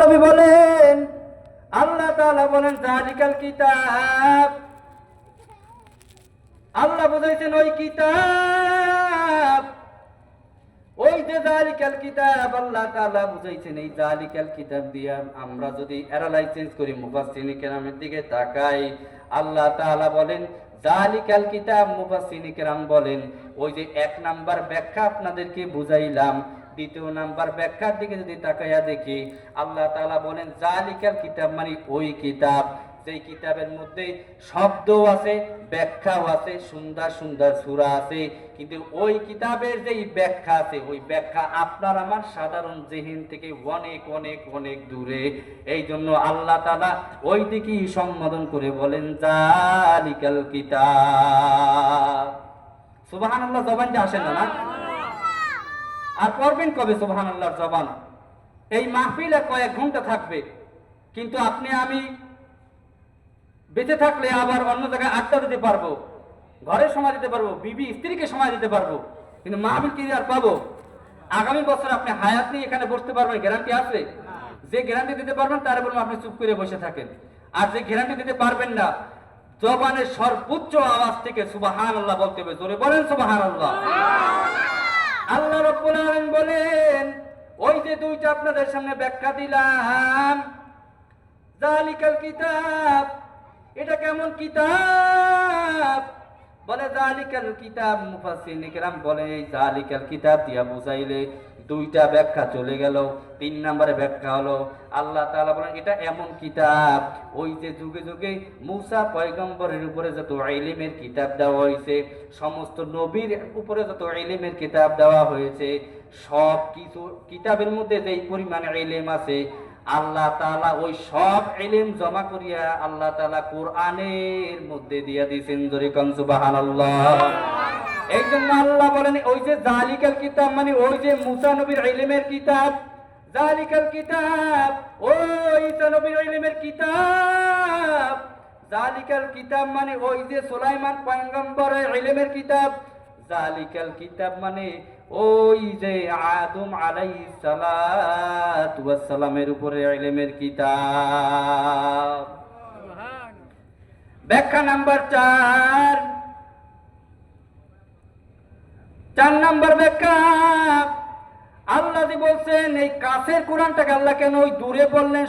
নবী বলেন, আল্লাহ তাআলা বলেন যালিকাল কিতাব, আল্লাহ বুঝাইছেন ওই কিতাব, ওই যে যালিকাল কিতাব আল্লাহ তাআলা বুঝাইছেন। এই যালিকাল কিতাব দিয়া আমরা যদি অ্যানালাইসিস করি, মুফাসসিরিন কেরামের দিকে তাকাই, আল্লাহ তাআলা বলেন যালিকাল কিতাব। মুফাসসিরিন কেরাম বলেন ওই যে এক নাম্বার ব্যাখ্যা আপনাদেরকে বুঝাইলাম, দ্বিতীয় নাম্বার ব্যাখ্যার দিকে যদি তাকাইয়া দেখি, আল্লাহ তাআলা বলেন যালিকাল কিতাব মানে ওই কিতাব, যেই কিতাবের মধ্যে শব্দও আছে, ব্যাখ্যাও আছে, সুন্দর সুন্দর সূরা আছে, কিন্তু ওই কিতাবের যেই ব্যাখ্যা আছে, ওই ব্যাখ্যা আপনার আমার সাধারণ জেহেন থেকে অনেক অনেক অনেক দূরে। এই জন্য আল্লাহ তাআলা ওই দিকেই সম্বোধন করে বলেন যালিকাল কিতাব। সুবহানাল্লাহ জবানটা আসে না না? আর পড়বেন কবে সুবহানাল্লাহর জবান? এই মাহফিলে কয়েক ঘন্টা থাকবে, কিন্তু আপনি আমি বেঁচে থাকলে আবার অন্য জায়গায় আড্ডা দিতে পারবো, ঘরে সময় দিতে পারবো, বিবি স্ত্রীকে সময় দিতে পারবো, কিন্তু মাহফিল কি আর পাবো? আগামী বছর আপনি হায়াত নিয়ে এখানে বসতে পারবেন, গ্যারান্টি আছে? যে গ্যারান্টি দিতে পারবেন তার বলবো আপনি চুপ করে বসে থাকেন। আর যে গ্যারান্টি দিতে পারবেন না, জবানের সর্বোচ্চ আওয়াজ থেকে সুবহানাল্লাহ বলতে হবে। জোরে বলেন সুবহানাল্লাহ। আল্লাহ রাব্বুল আলামিন বলেন ওই যে দুইটা আপনাদের সামনে ব্যাখ্যা দিলাম, যালিকাল কিতাব, এটা কেমন কিতাব? বলে যালিকাল কিতাব। মুফাসসিরিন কেরাম বলে এই যালিকাল কিতাব দিয়া বুঝাইলে দুইটা ব্যাখ্যা চলে গেল। তিন নম্বরে ব্যাখ্যা হলো আল্লাহ তাআলা বলেন এটা এমন কিতাব, ওই যে যুগে যুগে মূসা পয়গম্বরের উপরে যত ইলমের কিতাব দেওয়া হয়েছে, সমস্ত নবীর উপরে যত ইলমের কিতাব দেওয়া হয়েছে, সব কিছু কিতাবের মধ্যে যেই পরিমাণে ইলম আছে, আল্লাহ তাআলা ওই সব ইলম জমা করিয়া আল্লাহ তাআলা কোরআনের মধ্যে দিয়া দিয়েছেন। জোরে কোন সুবহানাল্লাহ। এই জন্য আল্লাহ বলেন ওই যে যালিকাল কিতাব মানে ওই যে মূসা নবীর ইলমের কিতাব, যালিকাল কিতাব ওই ঈসা নবীর ইলমের কিতাব, যালিকাল কিতাব মানে ওই যে সুলাইমান পয়গম্বরের ইলমের কিতাব, যালিকাল কিতাব মানে ওই যে আদম আলাইহিস সালাতু ওয়াস সালামের উপরে ইলমের কিতাব। ব্যাখ্যা নাম্বার 4, 4 নাম্বার ব্যাখ্যা, আল্লাহ যে বলছেন এই কাছের কোরআনটাকে আল্লাহ কেন ওই দূরে বললেন,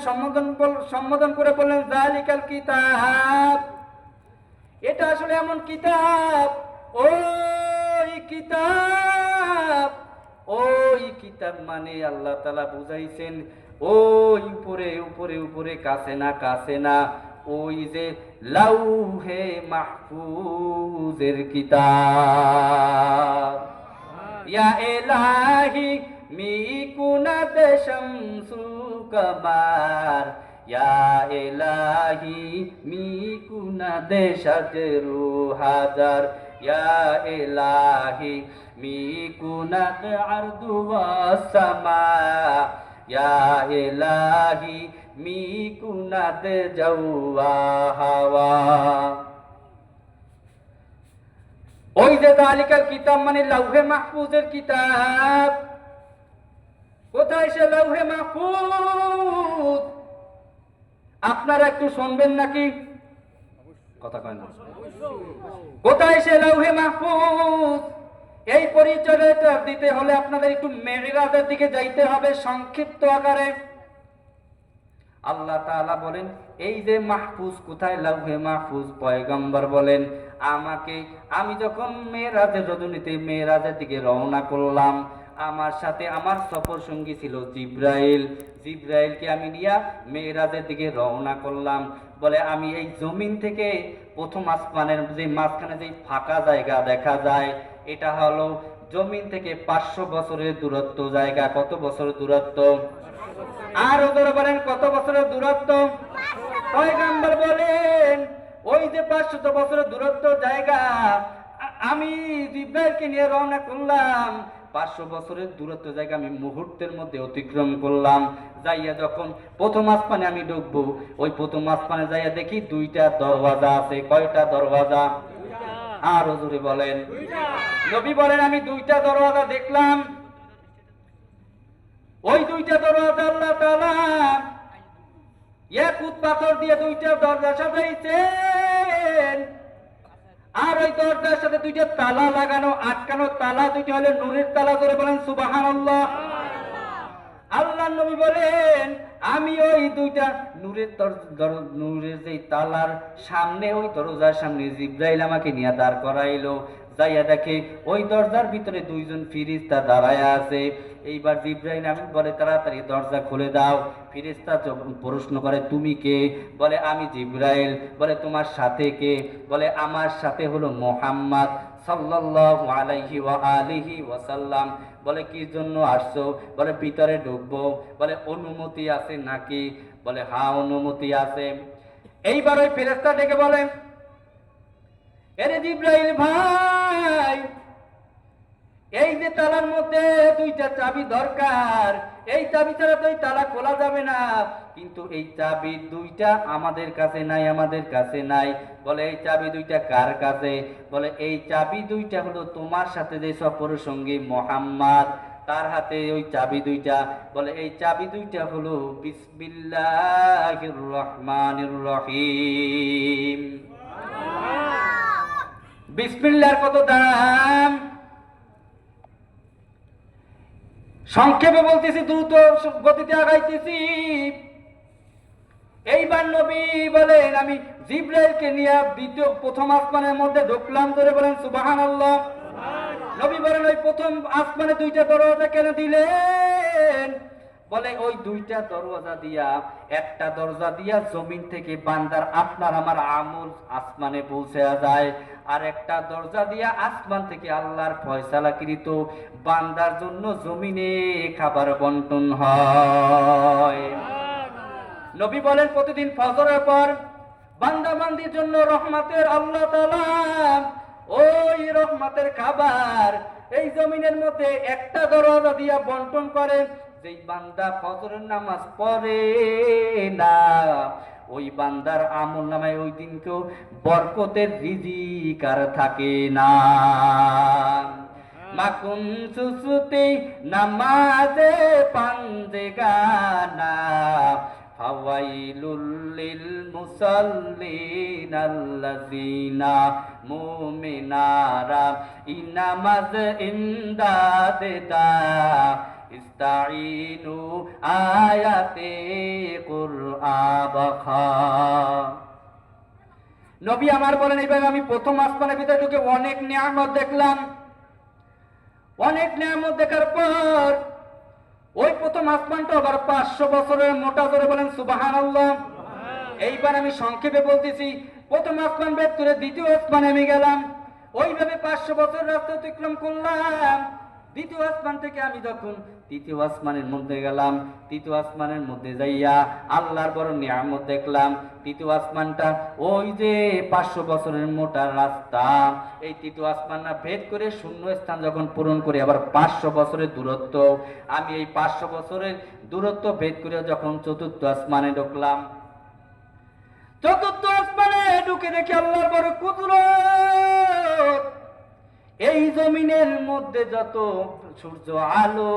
সম্বোধন করে বললেন যালিকাল কিতাব। এটা আসলে এমন কিতাব, ওই কিতাব, ওই কিতাব মানে আল্লাহ তাআলা বুঝাইছেন ওই উপরে উপরে উপরে, কাছে না কাছে না, ওই যে লাউহে মাহফুজের কিতাব। ইয়া ইলাহি মিকুনাত শামসু কামার, ইয়া ইলাহি মিকুনাত শাজরু হাজার, ইয়া ইলাহি মিকুনাত আরদু ওয়াস সামা, ইয়া ইলাহি মিকুনাত জাওয়া হাওয়া। ওই যে যালিকাল কিতাব মানে লাউহে মাহফুজের কিতাব। কোথায় সে লাউহে মাহফুজ? আপনারা একটু শুনবেন নাকি? কথা কয় না। কোথায় সে লাউহে মাহফুজ? এই পরিচয়টা দিতে হলে আপনাদের একটু মেরাজের দিকে যাইতে হবে সংক্ষিপ্ত আকারে। আল্লাহ তাআলা বলেন এই যে মাহফুজ কোথায়, লাউহে মাহফুজ। পয়গম্বর বলেন আমি যখন মেরাজের রজনীতে মেরাজের দিকে রওনা করলাম, আমার সাথে আমার সফর সঙ্গী ছিল জিবরাইল। জিবরাইলকে আমি নিয়ে মেরাজের দিকে রওনা করলাম। বলে আমি এই জমিন থেকে প্রথম আসমানের যে মাঝখানে যে ফাঁকা জায়গা দেখা যায়, এটা হলো জমিন থেকে 500 বছরের দূরত্ব জায়গা। কত বছর দূরত্ব? আর ওদের বলেন কত বছরের দূরত্ব? পয়গম্বর বলেন ওই যে 500 বছরের দূরত্ব জায়গা, আমি জিবরাইলকে নিয়ে রওনা করলাম। 500 বছরের দূরত্ব জায়গা আমি মুহূর্তের মধ্যে অতিক্রম করলাম। যাইয়া যখন প্রথম আসমানে আমি ঢুকবো, ওই প্রথম আসমানে যাইয়া দেখি 2টা দরওয়াজা আছে। কয়টা দরওয়াজা? আর হুজুরে বলেন, নবী বলেন আমি 2টা দরওয়াজা দেখলাম। ওই 2টা দরওয়াজা আল্লাহ তাআলা ইয়াকুত পাথর দিয়ে দুইটা দরজা সাজাইছেন, আর ওই দরজার সাথে দুইটা তালা লাগানো, আটকানো তালা দুইটা হলো নূরের তালা। করে বলেন সুবহানাল্লাহ। আল্লাহ নবী বলেন আমি ওই দুইটা নূরের যে তালার সামনে, ওই দরজার সামনে জিব্রাইল আমাকে নিয়ে দাঁড় করাইলো। যাইয়া দেখে ওই দরজার ভিতরে দুইজন ফেরেশতা দাঁড়ায় আছে। এইবার জিব্রাইল আমিন বলে তাড়াতাড়ি দরজা খুলে দাও। ফেরেশতা প্রশ্ন করে তুমি কে? বলে আমি জিব্রাইল। বলে তোমার সাথে কে? বলে আমার সাথে হলো মুহাম্মদ সাল্লাল্লাহু আলাইহি ওয়া আলিহি ওয়াসাল্লাম। বলে কি জন্য আসছো? বলে ভিতরে ঢুকবো। বলে অনুমতি আছে নাকি? বলে হ্যাঁ অনুমতি আছে। এইবার ওই ফেরেশতা ডেকে বলে এরে জিব্রাইল ভাই, এই যে তালার মধ্যে দুইটা চাবি দরকার, এই চাবি ছাড়া তো এই তালা খোলা যাবে না, কিন্তু এই চাবি দুইটা আমাদের কাছে নাই, আমাদের কাছে নাই। বলে এই চাবি দুইটা কার কাছে? বলে এই চাবি দুইটা হলো তোমার সাথে যে সফর সঙ্গী মুহাম্মদ, তার হাতে ওই চাবি দুইটা। বলে এই চাবি দুইটা হলো বিসমিল্লাহির রহমানির রহিম। বিসমিল্লাহর কত দাম! সংক্ষেপে বলতেছি, দ্রুত গতিতে আগাইতেছি। এইবার নবী বলেন আমি জিব্রাইলকে নিয়ে প্রথম আসমানের মধ্যে ঢুকলাম। ধরে বলেন সুবহানাল্লাহ। নবী বলেন ওই প্রথম আসমানে দুইটা দরজা কেন দিলেন? বলে ওই দুইটা দরজা দিয়া, একটা দরজা দিয়া জমিন থেকে বান্দার আপনার আমার আমল আসমানে পৌঁছে যায়, আর একটা দরজা দিয়া আসমান থেকে আল্লাহর ফয়সালাকৃত বান্দার জন্য জমিনে খাবার বন্টন হয়। নবী বলেন প্রতিদিন ফজরের পর বান্দা বান্দির জন্য রহমতের আল্লাহ তাআলা ওই রহমতের খাবার এই জমিনের মধ্যে একটা দরজা দিয়া বন্টন করেন। যেই বান্দা ফজরের নামাজ পড়ে না, ওই বান্দার আমল নামায় ওই দিন কেউ বরকতের রিজিক আর থাকে না। মাকুন সুসুতে নামাজে পাঞ্জে গানা, ফাওয়াইলুল লিল মুসাল্লিন আল্লাযিনা মুমিনারা ইনামাজ ইনদাদেতা ইস্তাইনু আয়াতে কুরআবাখা। নবী আমার বলেন এইভাবে আমি প্রথম আসমানের ভিতরে ঢুকে অনেক নিয়ামত দেখলাম। অনেক নিয়ামত দেখার পর ওই প্রথম আসমানটা আবার 500 বছরের মোটা। ধরে বলেন সুবহানাল্লাহ। এইবার আমি সংক্ষেপে বলতেছি, প্রথম আসমান ভেদ করে দ্বিতীয় আসমানে আমি গেলাম। ওইভাবে 500 বছর রাস্তা অতিক্রম করলাম। দ্বিতীয় আসমান থেকে আমি যখন তৃতীয় আসমানের মধ্যে গেলাম, তৃতীয় আসমানের মধ্যে যাইয়া আল্লাহর বড় নিয়ামত দেখলাম। তৃতীয় আসমানটা ওই যে 500 বছরের মোটা রাস্তা, এই তৃতীয় আসমানটা ভেদ করে শূন্য স্থান যখন পূরণ করে আবার 500 বছরের দূরত্ব, আমি এই 500 বছরের দূরত্ব ভেদ করে যখন চতুর্থ আসমানে ঢুকলাম, চতুর্থ আসমানে ঢুকে দেখি আল্লাহর বড় কুদরত। এই জমিনের মধ্যে যত সূর্য আলো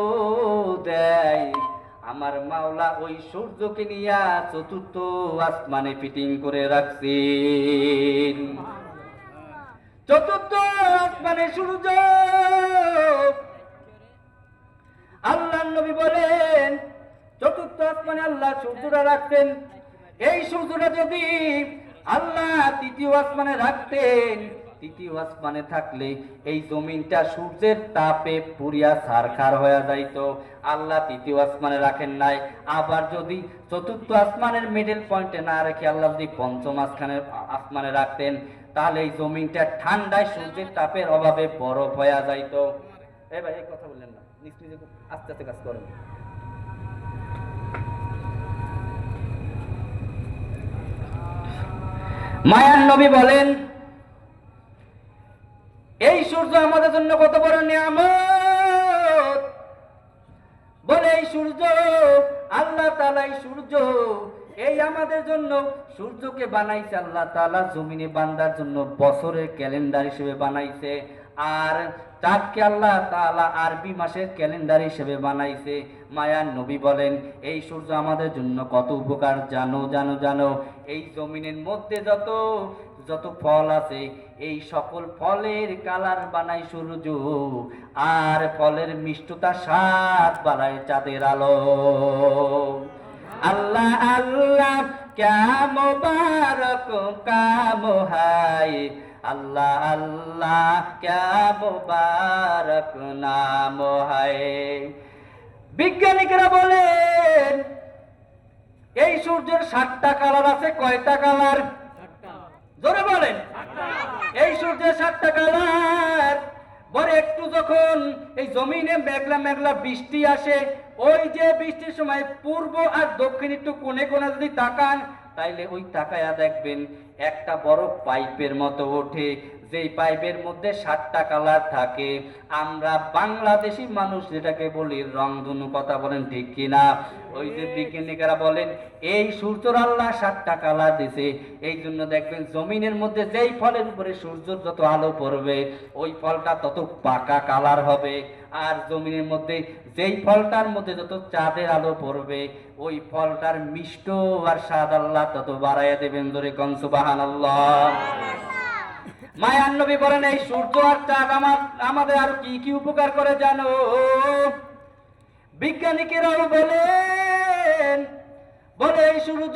দেয়, আমার মাওলা ওই সূর্যকে নিয়ে চতুর্থ আসমানে ফিটিং করে রাখছেন। চতুর্থ আসমানে সূর্য, আল্লাহ নবী বলেন চতুর্থ আসমানে আল্লাহ সূর্যটা রাখতেন। এই সূর্যটা যদি আল্লাহ তৃতীয় আসমানে রাখতেন, তৃতীয় আসমানে থাকলে এই জমিনটা সূর্যের তাপে পুরিয়া ছারখার হয়ে যাইত। আল্লাহ তৃতীয় আসমানে রাখেন নাই। আবার যদি চতুর্থ আসমানের মিডল পয়েন্টে না রেখে আল্লাহ যদি পঞ্চম আসমানে রাখতেন, তাহলে এই জমিনটা ঠান্ডায় সূর্যের তাপের অভাবে বরফ হয়ে যাইত। এই ভাই এই কথা বললেন না, নিজ নিজে আস্তে আস্তে কাজ করেন। মায়ার নবী বলেন এই সূর্য আমাদের জন্য কত বড় নিয়ামত। বলে এই সূর্য আল্লাহ তাআলা, এই সূর্য এই আমাদের জন্য সূর্যকে বানাইছে আল্লাহ তাআলা জমিনে বান্দার জন্য বছরের ক্যালেন্ডার হিসেবে বানাইছে, আর চাঁদকে আল্লাহ তাআলা আরবি মাসের ক্যালেন্ডার হিসেবে বানাইছে। মায়ার নবী বলেন এই সূর্য আমাদের জন্য কত উপকার জানো জানো জানো? এই জমিনের মধ্যে যত যত ফল আছে এই সকল ফলের কালার বানায় সূর্য, আর ফলের মিষ্টতা স্বাদ বানায় চাঁদের আলো। আল্লাহ আল্লাহ ক্যা মুবারক কাম হায়, আল্লাহ আল্লাহ ক্যা মুবারক নাম হায়। বিজ্ঞানীরা বলেন এই সূর্যের 7টা কালার আছে। কয়টা কালার? জোরে বলেন। এই সূর্যের 7টা কালার। বলে একটু যখন এই জমিনে মেঘলা মেঘলা বৃষ্টি আসে, ওই যে বৃষ্টির সময় পূর্ব আর দক্ষিণ একটু কোণে কোণে যদি তাকান, তাইলে ওই তাকায়া দেখবেন একটা বড় পাইপের মতো ওঠে, যেই পাইপের মধ্যে 7টা কালার থাকে। আমরা বাংলাদেশি মানুষ যেটাকে বলি রংধনু, কথা বলেন ঠিক কিনা? ওই যে বিজ্ঞানীরা বলেন এই সূর্যর আল্লাহ 7টা কালার দিছে, এই জন্য দেখবেন জমিনের মধ্যে যেই ফলের উপরে সূর্যর যত আলো পড়বে ওই ফলটা তত পাকা কালার হবে, আর জমিনের মধ্যে যেই ফলটার মধ্যে যত চাঁদের আলো পড়বে ওই ফলটার মিষ্ট আর স্বাদ আল্লাহ তত বাড়াইয়া দেবেন। ধরে কোন সুবহানাল্লাহ। মায়ার নবী বলেন এই সূর্য আর চাঁদ আমাদের আর কি কি উপকার করে জানো? বিজ্ঞানীরাও বলেন, বলে এই সূর্য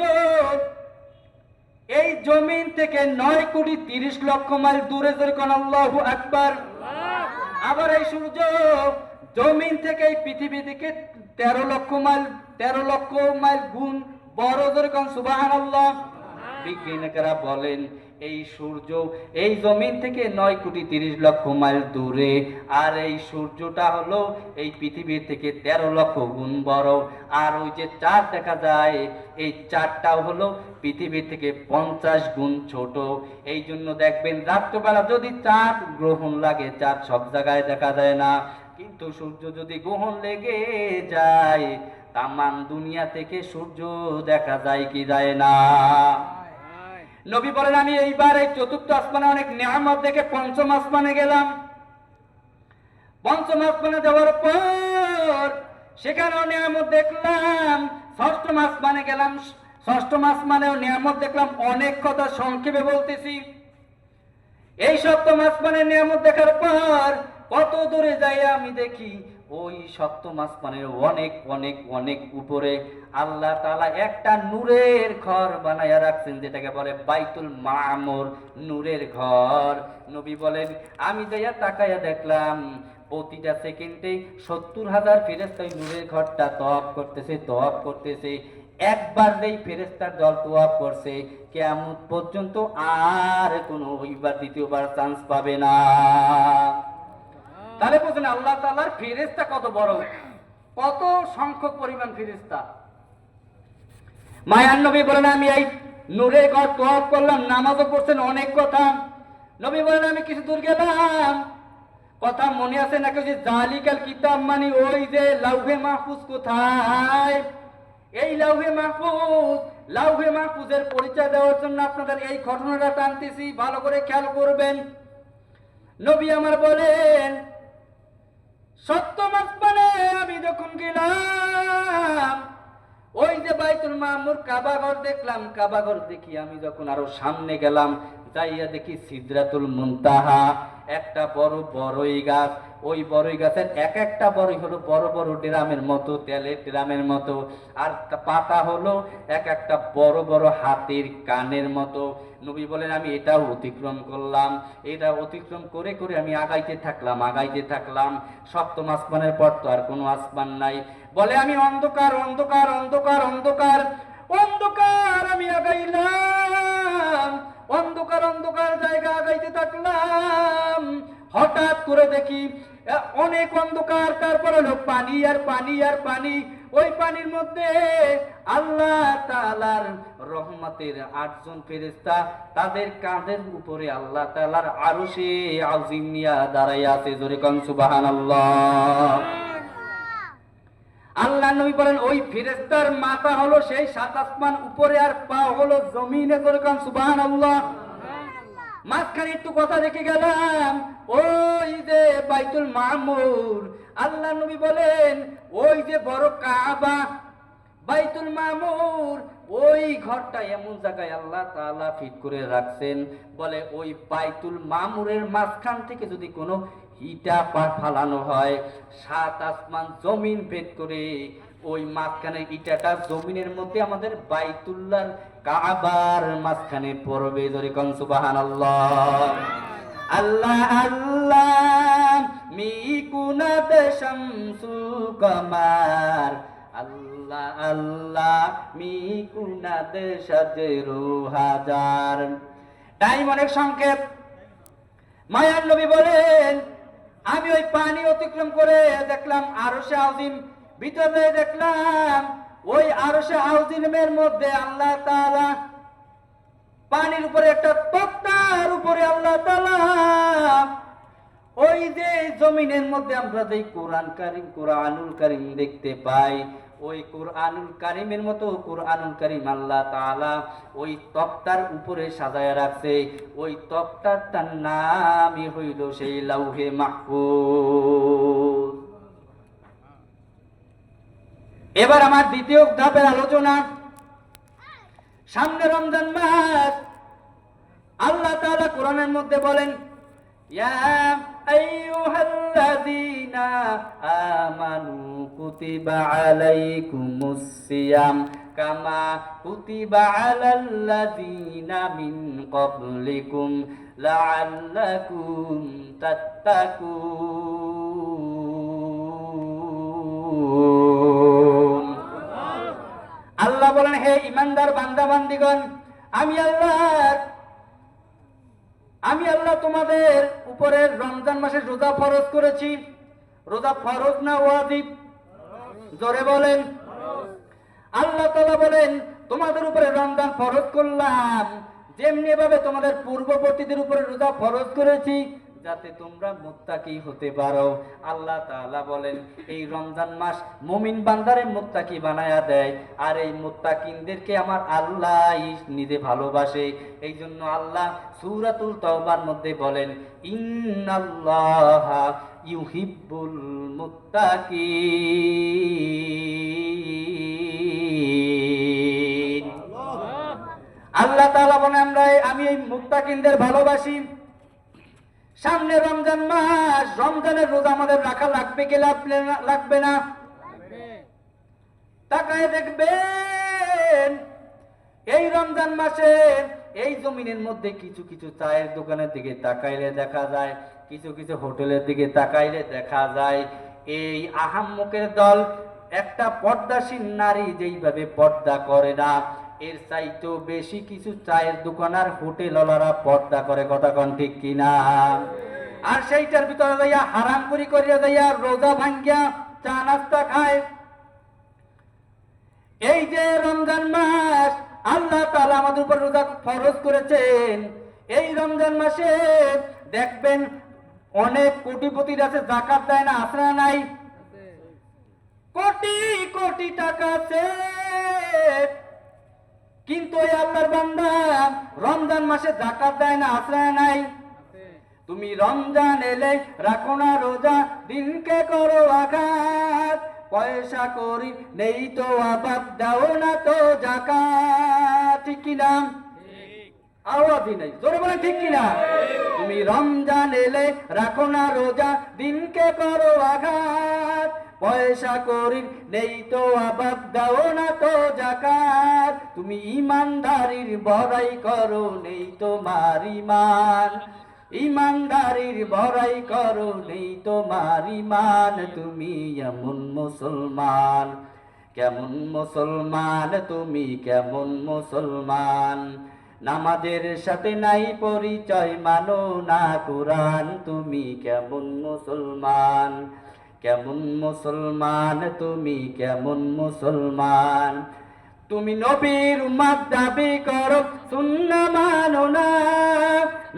এই জমিন থেকে 9,30,00,000 মাইল দূরে। ধরে কোন আল্লাহু আকবার। আবার এই সূর্য জমিন থেকে এই পৃথিবী থেকে 13 লক্ষ মাইল গুণ বড়। ধরে কোন সুবহানাল্লাহ। বিজ্ঞানীরা বলেন এই সূর্য এই জমিন থেকে 9,30,00,000 মাইল দূরে, আর এই সূর্যটা হলো এই পৃথিবী থেকে 13 লক্ষ গুণ বড়। আর ওই যে চাঁদ দেখা যায় এই চাঁদটাও হলো পৃথিবী থেকে 50 গুণ ছোট। এই জন্য দেখবেন রাত্রবেলা যদি চাঁদ গ্রহণ লাগে, চাঁদ সব জায়গায় দেখা যায় না, কিন্তু সূর্য যদি গ্রহণ লেগে যায় তামাম দুনিয়া থেকে সূর্য দেখা যায় কি যায় না? নবী বলেন আমি এইবার এই 4র্থ আসমানে অনেক নিয়ামত দেখে 5ম আসমানে গেলাম। 5ম আসমানে যাওয়ার পর সেখানেও নিয়ামত দেখলাম। 6ম আসমানে গেলাম। 6ম আসমানেও নিয়ামত দেখলাম। অনেক কথা সংক্ষেপে বলতেছি। এই 7ম আসমানের নিয়ামত দেখার পর কত দূরে যাই আমি দেখি ওই 7ম আসমানের অনেক অনেক অনেক উপরে আল্লাহ তাআলা একটা নূরের ঘর বানায়া রাখছেন, যেটাকে বলে বাইতুল মামুর, নূরের ঘর। নবী বলেন আমি যাইয়া তাকায়া দেখলাম প্রতিটা সেকেন্ডে 70,000 ফেরেশতা ওই নূরের ঘরটা তওয়াফ করতেছে। একবার যেই ফেরেশতার দল তওয়াফ করছে কিয়ামত পর্যন্ত আর কোনো ওইবার দ্বিতীয়বার চান্স পাবে না। তাহলে বুঝুন আল্লাহ তাআলার ফেরেশতা কত বড়, কত সংখ্যক পরিমাণ ফেরেশতা। মায়ার নবী বলেন আমি এই নূরের ঘর তওয়াফ করলাম, নামাজও পড়ছেন, অনেক কথা। নবী বলেন আমি কিছু দূর গেলাম, কথা মনে আছে নাকি? যে জালিকাল কিতাব মানে ওই যে লাউহে মাহফুজ কোথায়? এই লাউহে মাহফুজের পরিচয় দেওয়ার জন্য আপনাদের এই ঘটনাটা টানতেছি, ভালো করে খেয়াল করবেন। নবী আমার বলেন 7ম আসমানে আমি যখন গেলাম ওই যে বাইতুল মামুর কাবাঘর দেখলাম। কাবাঘর দেখি আমি যখন আরো সামনে গেলাম, যাইয়া দেখি সিদরাতুল মুনতাহা, একটা বড় বড়ই গাছ। ওই বড়ই গাছের এক একটা বড়ই হলো বড় বড় ড্রামের মতো, তেলের ড্রামের মতো, আর পাতা হলো এক একটা বড় বড় হাতির কানের মতো। নবী বলেন আমি এটাও অতিক্রম করলাম। এটা অতিক্রম করে করে আমি আগাইতে থাকলাম। 7ম আসমানের পর তো আর কোনো আসমান নাই। বলে আমি অন্ধকার আমি আগাইলাম, অন্ধকার জায়গা আগাইতে থাকলাম। হঠাৎ করে দেখি অনেক অন্ধকার, তারপর হলো পানি আর পানি। ওই পানির মধ্যে আল্লাহ তাআলার রহমতের 8 জন ফেরেশতা, তাদের কাঁধের উপরে আল্লাহ তাআলার আরশে আজিম নিয়া দাঁড়াইয়া আছে। জোরে কোন সুবহানাল্লাহ। আল্লাহ নবী বলেন ওই ফেরেশতার মাথা হলো সেই 7 আসমান উপরে, আর পা হলো জমিনে। জোরে কোন সুবহানাল্লাহ। মাঝখানে একটু কথা রেখে গেলাম, ওই যে বাইতুল মামুর, আল্লাহ নবী বলেন ওই যে বড় কাবা, বাইতুল মামুর, ওই ঘরটা এমন জায়গায় আল্লাহ তাআলা ফিট করে রাখছেন, বলে ওই বাইতুল মামুরের মাঝখান থেকে যদি কোনো ইটা ফালানো হয়, সাত আসমান জমিন ভেদ করে ওই মাঝখানে ইটাটা জমিনের মধ্যে আমাদের বাইতুল্লাহর কাবার মাঝখানে পড়বে। ধরে কোন সুবহানাল্লাহ। আল্লাহ আল্লাহ মিকুনাত শামসু কামার, আল্লাহ আল্লাহ মিকুনাত শাজরু হাজার। টাইম অনেক সংক্ষেপ। মায়ার নবী বলেন আমি ওই পানি অতিক্রম করে দেখলাম আরশে আযীম, ভিতরে দেখলাম ওই আরশে আযীমের মধ্যে আল্লাহ তাআলা পানির উপরে একটা তক্তার উপরে আল্লাহ তাআলা ওই যে জমিনের মধ্যে আমরা যে কোরআনুল কারীম দেখতে পাই, ওই কোরআনুল কারীমের মতো কোরআনুল কারীম আল্লাহ তাআলা ওই তক্তার উপরে সাজায়া রাখছে। ওই তক্তাটার নামই হইল সেই লাউহে মাহফুজ। এবার আমার দ্বিতীয় ধাপের আলোচনা। সামনে রমজান মাস, আল্লাহ তাআলা কোরআনের মধ্যে বলেন ইয়া আইয়ুহাল্লাযীনা আমানু কুতিবা আলাইকুমুস সিয়াম কামা কুতিবা আলাল্লাযীনা মিন ক্বাবলিকুম লাআল্লাকুম তাত্তাকুন। আল্লাহ বলেন হে ঈমানদার বান্দা বান্দিগণ, আমি আল্লাহ তোমাদের উপরে রমজান মাসে রোজা ফরজ করেছি। রোজা ফরজ না ওয়াজিব? জোরে বলেন। আল্লাহ তাআলা বলেন তোমাদের উপরে রমজান ফরজ করলাম, যেমনি ভাবে তোমাদের পূর্ববর্তীদের উপরে রোজা ফরজ করেছি, যাতে তোমরা মুত্তাকি হতে পারো। আল্লাহ তাআলা বলেন এই রমজান মাস মুমিন বান্দারে মুত্তাকি বানায়া দেয়, আর এই মুত্তাকিনদেরকে আমার আল্লাহ নিজে ভালোবাসে। এই জন্য আল্লাহ সূরাতুল তাওবার মধ্যে বলেন ইন্নাল্লাহা ইউহিব্বুল মুত্তাকিন। আল্লাহ তাআলা বলেন আমি এই মুত্তাকিনদের ভালোবাসি। সামনে রমজান মাস, রমজানের রোজা আমাদের রাখা লাগবে কি লাগবে না? তাকায় দেখবেন এই রমজান মাসে এই জমিনের মধ্যে কিছু কিছু চায়ের দোকানের দিকে তাকাইলে দেখা যায়, কিছু কিছু হোটেলের দিকে তাকাইলে দেখা যায় এই আহাম্মকের দল একটা পর্দাসীন নারী যেইভাবে পর্দা করে না, এর চাইতেও বেশি কিছু চায়ের দোকান আর হোটেলওয়ালারা পর্দা করে। কথা কোন ঠিক কিনা? আর সেইটার ভিতরে যাইয়া হারাম করিয়া যাইয়া রোজা ভাঙ্গিয়া চা নাস্তা খায়। এই যে রমজান মাস আল্লাহ তাআলা আমাদের উপর রোজা ফরজ করেছেন, এই রমজান মাসে দেখবেন অনেক কোটিপতির আছে, যাকাত দেয় না, আছে না নাই? কোটি কোটি টাকা আছে, কিন্তু এই আল্লাহর বান্দা রমজান মাসে যাকাত দেয় না, আছে না নাই? তুমি রমজান এলে রাখো না রোজা, দিনকে করো আঘাত, পয়সা করি নেই তো আবাদ, দাও না তো যাকাত। ঠিক কিনা? আওয়াজই নাই, জোরে বলেন ঠিক কিনা? তুমি রমজান এলে রাখো না রোজা, দিনকে করো আঘাত, পয়সা করি নেই তো আবাদ, দাও না তো যাকাত। তুমি ইমানদারির বড়াই করো, নেই তোমার ঈমান, ইমানদারির বড়াই করো, নেই তোমার ঈমান। তুমি এমন মুসলমান, কেমন মুসলমান তুমি, কেমন মুসলমান? নামাজের সাথে নাই পরিচয়, মানো না কুরআন, তুমি কেমন মুসলমান, কেমন মুসলমান তুমি, কেমন মুসলমান? তুমি নবীর উম্মত দাবি করো সুন্নাহ মানো না,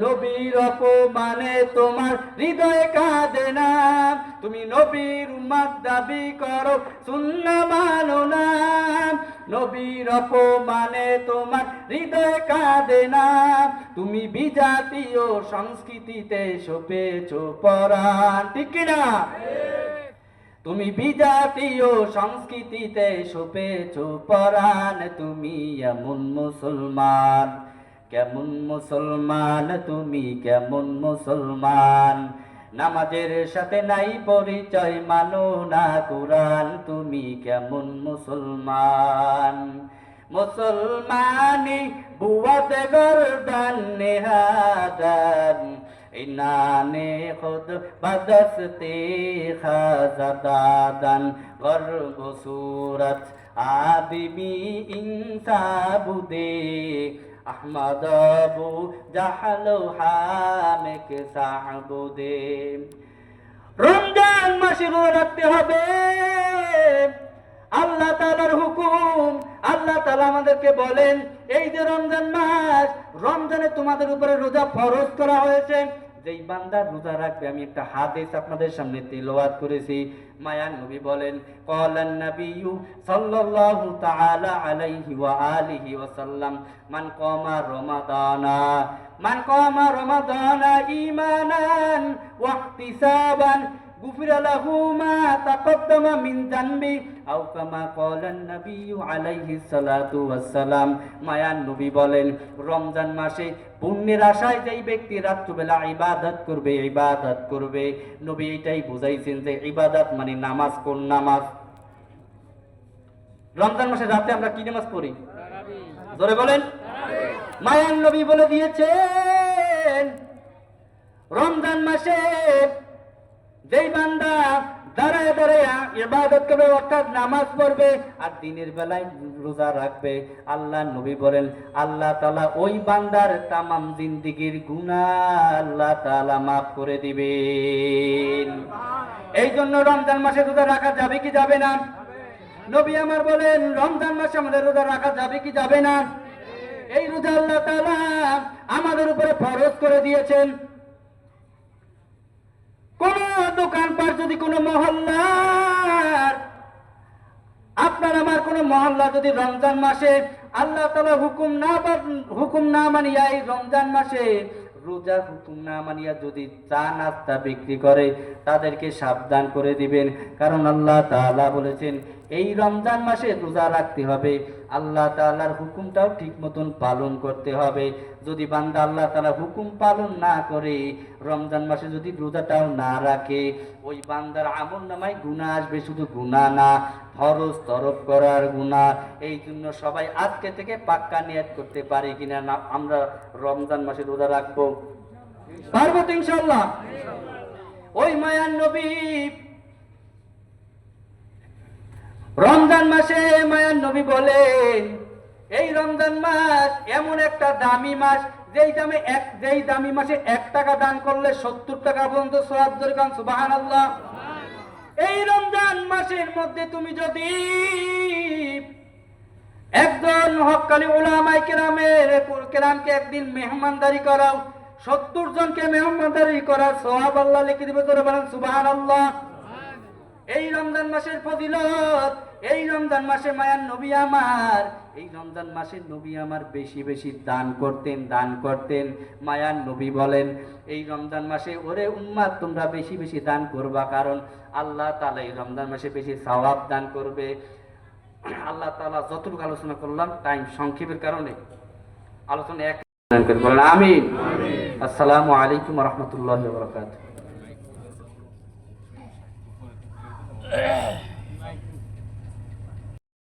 নবীর অপমানে তোমার হৃদয় কাঁদে না। তুমি নবীর উম্মত দাবি করো সুন্নাহ মানো না, নবীর অপমানে তোমার হৃদয় কাঁদে না। তুমি বিজাতীয় সংস্কৃতিতে সপেছো পরাণ, ঠিক কিনা? তুমি বিজাতীয় সংস্কৃতিতে সপেছো পরাণ। তুমি এমন মুসলমান, কেমন মুসলমান, তুমি কেমন মুসলমান? নামাজের সাথে নাই পরিচয়, মানো না কুরআন। তুমি কেমন মুসলমান? মুসলমানি বুয়াতে গর্দান নেহাদান, ইনানে খুদ বদস্তে খাজাদাদান, গর্ব সুরত আদমি ইনসাবুদে, আহমদ আবু জাহল হামেক সাহবুদে। রমজান মাসে রোজা রাখতে হবে, আল্লাহ তাআলার হুকুম। আল্লাহ তাআলা আমাদেরকে বলেন, এই যে রমজান মাস, রমজানে তোমাদের উপরে রোজা ফরজ করা হয়েছে। যেই বান্দা রোজা রাখবে, আমি একটা হাদিস আপনাদের সামনে তেলাওয়াত করেছি। মায়ান নবী বলেন, ক্বালান নাবিয়্যু সাল্লাল্লাহু তাআলা আলাইহি ওয়া আলিহি ওয়াসাল্লাম, মান কামা রমাদানা, মান কামা রমাদানা ঈমানান ওয়া ইহতিসাবান গুফিরা লাহু মা তাকদ্দামা মিন যানবি, আও কামা ক্বালান নাবিয়্যু আলাইহিস সালাতু ওয়াসসালাম। মায়ান নবী বলেন, রমজান মাসে পুণ্যের আশায় যেই ব্যক্তি রাত্রিবেলা ইবাদত করবে, ইবাদত করবে, নবী এটাই বুঝাইছেন যে ইবাদত মানে নামাজ। কোন নামাজ? রমজান মাসে রাতে আমরা কি নামাজ পড়ি? জোরে বলেন। মায়ান নবী বলে দিয়েছেন, রমজান মাসে যেই বান্দা দাঁড়ায় দাঁড়ায় ইবাদত করবে, অর্থাৎ নামাজ পড়বে, আর দিনের বেলায় রোজা রাখবে, আল্লাহ নবী বলেন আল্লাহ তাআলা ওই বান্দার তামাম জিন্দেগীর গুনাহ আল্লাহ তাআলা মাফ করে দিবেন। এই জন্য রমজান মাসে রোজা রাখা যাবে কি যাবে না? নবী আমার বলেন, রমজান মাসে আমাদের রোজা রাখা যাবে কি যাবে না? এই রোজা আল্লাহ তাআলা আমাদের উপরে ফরজ করে দিয়েছেন। কোন দোকানপাট যদি কোনো মহল্লার, আপনার আমার কোন মহল্লা যদি রমজান মাসে আল্লাহ তাআলা হুকুম না মানিয়া, এই রমজান মাসে রোজার হুকুম না মানিয়া যদি চা নাস্তা বিক্রি করে, তাদেরকে সাবধান করে দিবেন। কারণ আল্লাহ তাআলা বলেছেন এই রমজান মাসে রোজা রাখতে হবে, আল্লাহ তাআলার হুকুমটাও ঠিক মতন পালন করতে হবে। যদি বান্দা আল্লাহ তাআলার হুকুম পালন না করে, রমজান মাসে যদি রোজাটাও না রাখে, ওই বান্দার আমলনামায় গুনাহ আসবে। শুধু গুনাহ না, ফরজ তরক করার গুনাহ। এই জন্য সবাই আজকে থেকে পাক্কা নিয়ত করতে পারি কিনা না আমরা রমজান মাসে রোজা রাখবো? পারবো তো ইনশাআল্লাহ। ওই মায়ান নবী রমজান মাসে, মায়ান নবী বলেন, এই রমজান মাস এমন একটা দামি মাস, যেই দামি মাসে 1 টাকা দান করলে 70 টাকা পর্যন্ত সওয়াব। দরকার সুবহানাল্লাহ। এই রমজান মাসের মধ্যে তুমি যদি একজন হক্কানি উলামায়ে কেরামকে একদিন মেহমানদারি করাও, 70 জনকে মেহমানদারি করার সওয়াব আল্লাহ লিখে দিবে। তোরা বলেন সুবহানাল্লাহ। এই রমজান মাসের ফজিলত, এই রমজান মাসে মায়ান নবী আমার, এই রমজান মাসে নবী আমার বেশি বেশি দান করতেন। মায়ান নবী বলেন, এই রমজান মাসে ওরে উম্মাত তোমরা বেশি বেশি দান করবা, কারণ আল্লাহ তাআলা এই রমজান মাসে বেশি সওয়াব দান করবে। আল্লাহ তাআলা যতটুকু আলোচনা করলাম টাইম সংক্ষেপের কারণে আলোচনা এক করে বলেন আমিন। আসসালামু আলাইকুম ওয়া রাহমাতুল্লাহি ওয়া বারাকাতুহু।